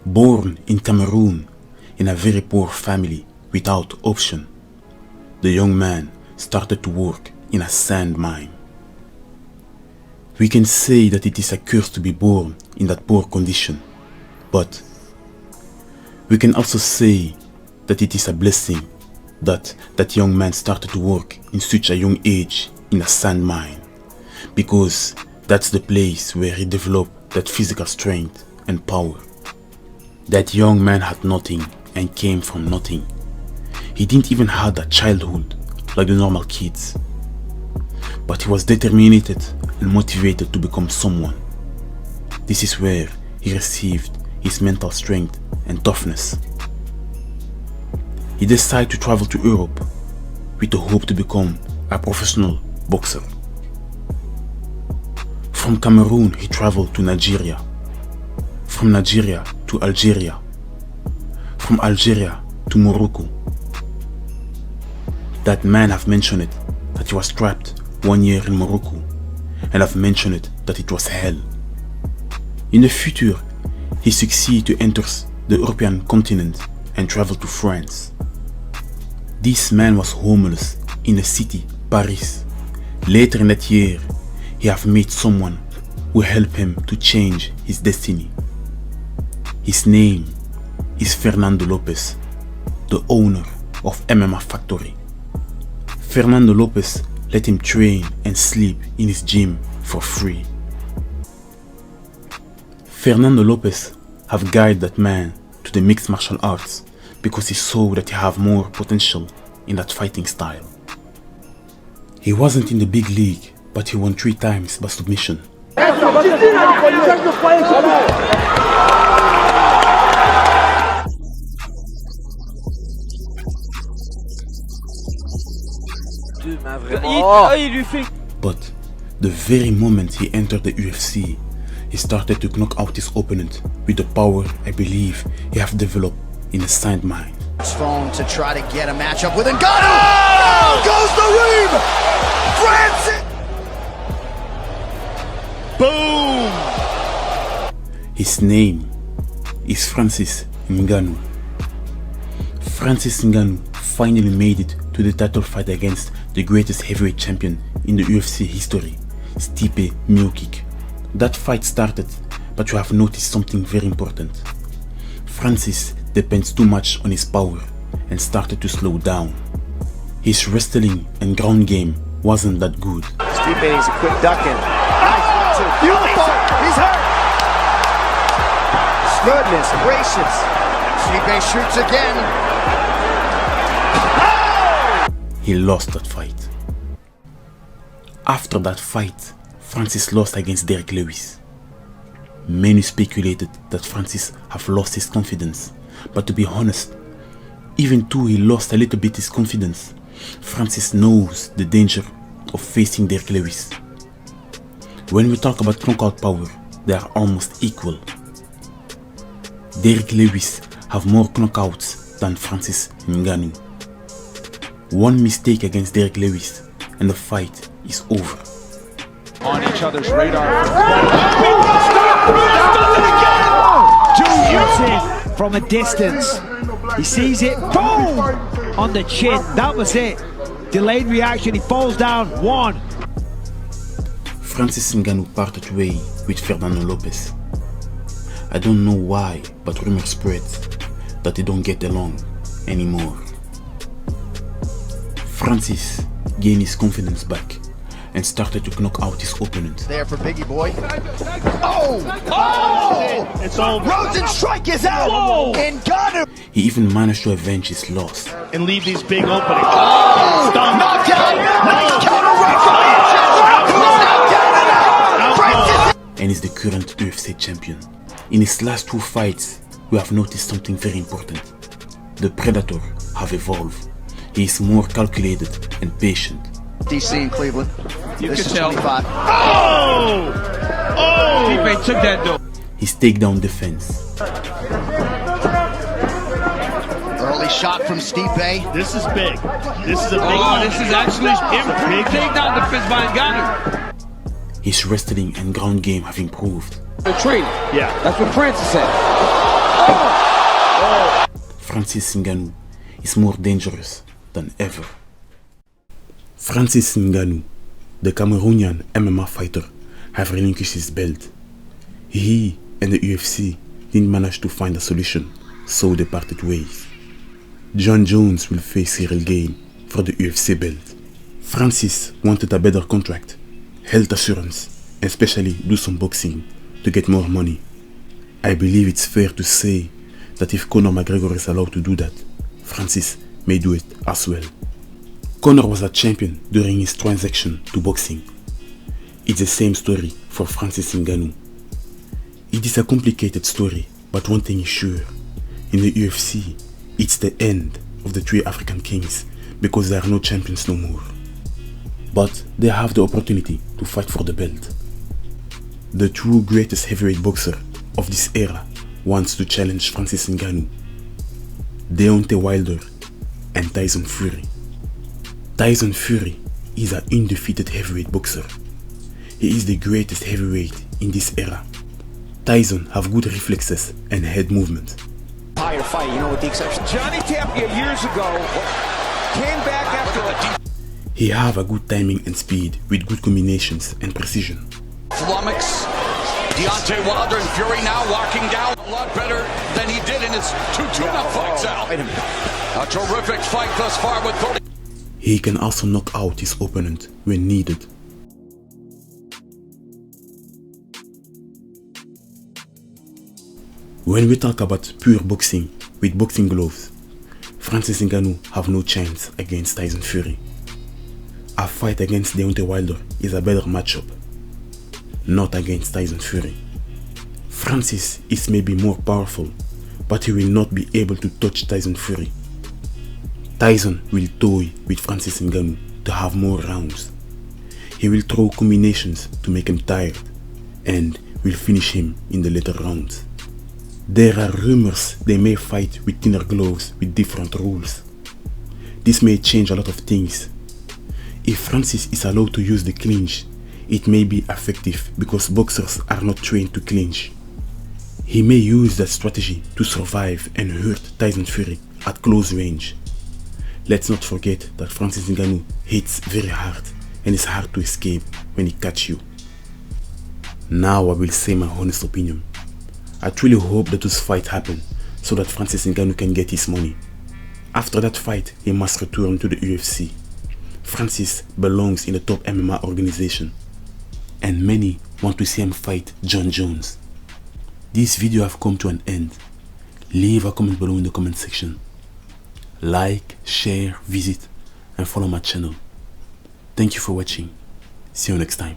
Born in Cameroon in a very poor family without option, the young man started to work in a sand mine. We can say that it is a curse to be born in that poor condition, but we can also say that it is a blessing that that young man started to work in such a young age in a sand mine, because that's the place where he developed that physical strength and power. That young man had nothing and came from nothing. He didn't even have a childhood like the normal kids, but he was determined and motivated to become someone. This is where he received his mental strength and toughness. He decided to travel to Europe with the hope to become a professional boxer. From Cameroon he traveled to Nigeria, from Nigeria to Algeria, from Algeria to Morocco. That man have mentioned it that he was trapped 1 year in Morocco, and have mentioned it that it was hell. In the future, he succeeded to enter the European continent and travel to France. This man was homeless in the city, Paris. Later in that year, he have met someone who helped him to change his destiny. His name is Fernando Lopez, the owner of MMA Factory. Fernando Lopez let him train and sleep in his gym for free. Fernando Lopez have guided that man to the mixed martial arts because he saw that he have more potential in that fighting style. He wasn't in the big league, but he won 3 times by submission. But the very moment he entered the UFC, he started to knock out his opponent with the power I believe he have developed in a sand mine. Phone to try to get a matchup with Ngannou. Oh! Goes the Reeve! Francis! Boom! His name is Francis Ngannou. Francis Ngannou finally made it to the title fight against the greatest heavyweight champion in the UFC history, Stipe Miocic. That fight started, but you have noticed something very important. Francis depends too much on his power and started to slow down. His wrestling and ground game wasn't that good. Stipe needs a quick duck in. Nice 1-2. Beautiful! He's hurt! Goodness gracious. Stipe shoots again. Oh! He lost that fight. After that fight, Francis lost against Derek Lewis. Many speculated that Francis have lost his confidence, but to be honest, even though he lost a little bit his confidence, Francis knows the danger of facing Derek Lewis. When we talk about knockout power, they are almost equal. Derek Lewis have more knockouts than Francis Ngannou. One mistake against Derek Lewis and the fight is over. On each other's radar. From a distance, he sees it, boom, on the chin. That was it. Delayed reaction, he falls down. 1. Francis Ngannou parted way with Fernando Lopez. I don't know why, but rumors spread that they don't get along anymore. Francis gained his confidence back and started to knock out his opponent. There for Biggie Boy. Oh! Oh! It's over. Rosen strike is out! Whoa! Ngannou! He even managed to avenge his loss. And leave these big openings. Oh! Knocked out! Nice counter right from the And is the current UFC champion. In his last 2 fights, we have noticed something very important. The Predator have evolved. He is more calculated and patient. DC in Cleveland. You This can is tell. 25. Oh! Oh! Stipe took that though. His takedown defense. Early shot from Stipe. This is big. This is a big Oh, one. this is actually improved takedown defense by Ngannou. His wrestling and ground game have improved. The tree. Yeah. That's what Francis said. Francis Ngannou is more dangerous than ever. Francis Ngannou, the Cameroonian MMA fighter, have relinquished his belt. He and the UFC didn't manage to find a solution, so they parted ways. Jon Jones will face Cyril Gane for the UFC belt. Francis wanted a better contract, health assurance, and especially do some boxing to get more money. I believe it's fair to say that if Conor McGregor is allowed to do that, Francis may do it as well. Conor was a champion during his transition to boxing. It's the same story for Francis Ngannou. It is a complicated story, but one thing is sure. In the UFC, it's the end of the 3 African kings because there are no champions no more. But they have the opportunity to fight for the belt. The true greatest heavyweight boxer of this era wants to challenge Francis Ngannou, Deontay Wilder, and Tyson Fury. Tyson Fury is an undefeated heavyweight boxer. He is the greatest heavyweight in this era. Tyson have good reflexes and head movement. Higher fight, you know, with the exception. Johnny Tapia years ago came back after a He have a good timing and speed with good combinations and precision. Flummox. Deontay Wilder and Fury now walking down a lot better than he did in his 2 tune-up fights out. A terrific fight thus far with Cody. He can also knock out his opponent when needed. When we talk about pure boxing with boxing gloves, Francis Ngannou have no chance against Tyson Fury. A fight against Deontay Wilder is a better matchup, not against Tyson Fury. Francis is maybe more powerful, but he will not be able to touch Tyson Fury. Tyson will toy with Francis Ngannou to have more rounds. He will throw combinations to make him tired and will finish him in the later rounds. There are rumors they may fight with thinner gloves with different rules. This may change a lot of things. If Francis is allowed to use the clinch, it may be effective because boxers are not trained to clinch. He may use that strategy to survive and hurt Tyson Fury at close range. Let's not forget that Francis Ngannou hits very hard and is hard to escape when he catches you. Now I will say my honest opinion. I truly hope that this fight happens so that Francis Ngannou can get his money. After that fight, he must return to the UFC. Francis belongs in the top MMA organization, and many want to see him fight Jon Jones. This video have come to an end. Leave a comment below in the comment section. Like, share, visit, and follow my channel. Thank you for watching. See you next time.